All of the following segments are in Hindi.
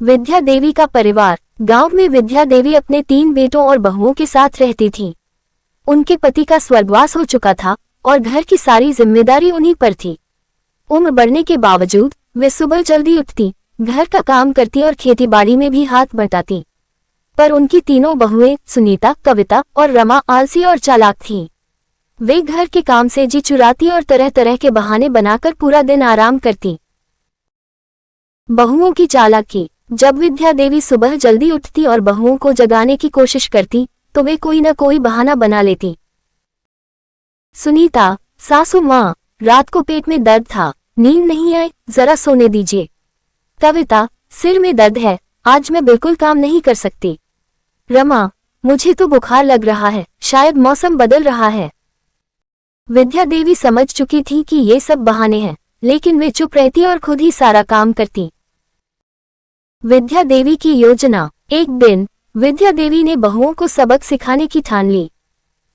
विद्या देवी का परिवार। गांव में विद्या देवी अपने 3 बेटों और बहुओं के साथ रहती थीं। उनके पति का स्वर्गवास हो चुका था और घर की सारी जिम्मेदारी उन्हीं पर थी। उम्र बढ़ने के बावजूद वे सुबह जल्दी उठती, घर का काम करती और खेतीबाड़ी में भी हाथ बटाती। पर उनकी तीनों बहुएं सुनीता, कविता और रमा आलसी और चालाक थीं। वे घर के काम से जी चुराती और तरह तरह के बहाने बनाकर पूरा दिन आराम करती। बहुओं की चालाकी। जब विद्या देवी सुबह जल्दी उठती और बहुओं को जगाने की कोशिश करती तो वे कोई न कोई बहाना बना लेती। सुनीता, सासू माँ, रात को पेट में दर्द था, नींद नहीं आई, जरा सोने दीजिए। कविता, सिर में दर्द है, आज मैं बिल्कुल काम नहीं कर सकती। रमा, मुझे तो बुखार लग रहा है, शायद मौसम बदल रहा है। विद्या देवी समझ चुकी थी कि ये सब बहाने हैं, लेकिन वे चुप रहती और खुद ही सारा काम करती। विद्या देवी की योजना। एक दिन विद्या देवी ने बहुओं को सबक सिखाने की ठान ली।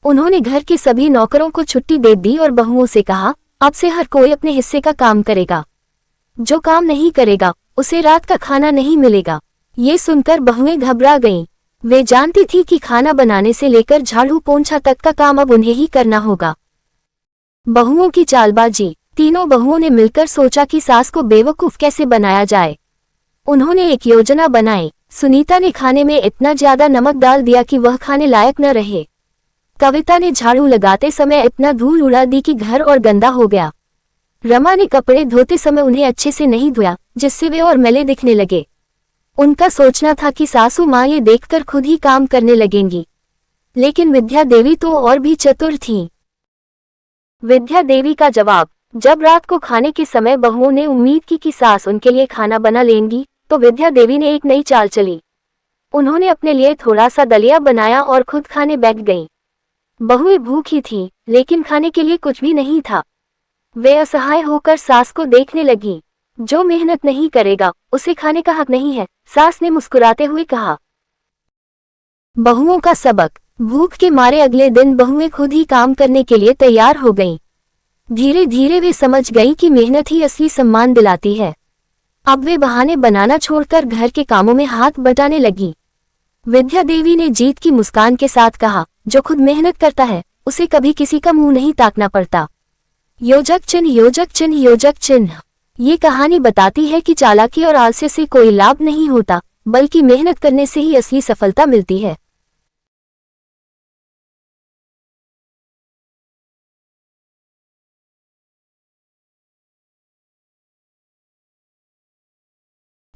उन्होंने घर के सभी नौकरों को छुट्टी दे दी और बहुओं से कहा, अब से हर कोई अपने हिस्से का काम करेगा। जो काम नहीं करेगा उसे रात का खाना नहीं मिलेगा। ये सुनकर बहुएं घबरा गईं। वे जानती थी कि खाना बनाने से लेकर झाड़ू पोंछा तक का काम अब उन्हें ही करना होगा। बहुओं की चालबाजी। तीनों बहुओं ने मिलकर सोचा कि सास को बेवकूफ कैसे बनाया जाए। उन्होंने एक योजना बनाई। सुनीता ने खाने में इतना ज्यादा नमक डाल दिया कि वह खाने लायक न रहे। कविता ने झाड़ू लगाते समय इतना धूल उड़ा दी कि घर और गंदा हो गया। रमा ने कपड़े धोते समय उन्हें अच्छे से नहीं धोया, जिससे वे और मैले दिखने लगे। उनका सोचना था कि सासू माँ ये देखकर खुद ही काम करने लगेंगी, लेकिन विद्या देवी तो और भी चतुर थीं। विद्या देवी का जवाब। जब रात को खाने के समय बहुओं ने उम्मीद की कि सास उनके लिए खाना बना लेंगी, तो विद्या देवी ने एक नई चाल चली। उन्होंने अपने लिए थोड़ा सा दलिया बनाया और खुद खाने बैठ गईं। बहुएं भूखी थीं, लेकिन खाने के लिए कुछ भी नहीं था। वे असहाय होकर सास को देखने लगीं। जो मेहनत नहीं करेगा उसे खाने का हक नहीं है, सास ने मुस्कुराते हुए कहा। बहुओं का सबक। भूख के मारे अगले दिन बहुएं खुद ही काम करने के लिए तैयार हो गईं। धीरे धीरे वे समझ गईं कि मेहनत ही असली सम्मान दिलाती है। अब वे बहाने बनाना छोड़कर घर के कामों में हाथ बटाने लगी। विद्या देवी ने जीत की मुस्कान के साथ कहा, जो खुद मेहनत करता है उसे कभी किसी का मुंह नहीं ताकना पड़ता। योजक चिन्ह, योजक चिन्ह, योजक चिन्ह। ये कहानी बताती है कि चालाकी और आलस्य से कोई लाभ नहीं होता, बल्कि मेहनत करने से ही असली सफलता मिलती है।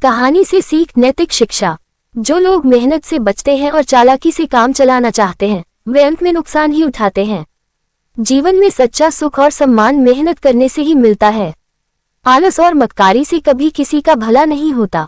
कहानी से सीख। नैतिक शिक्षा। जो लोग मेहनत से बचते हैं और चालाकी से काम चलाना चाहते हैं, वे अंत में नुकसान ही उठाते हैं। जीवन में सच्चा सुख और सम्मान मेहनत करने से ही मिलता है। आलस और मक्कारी से कभी किसी का भला नहीं होता।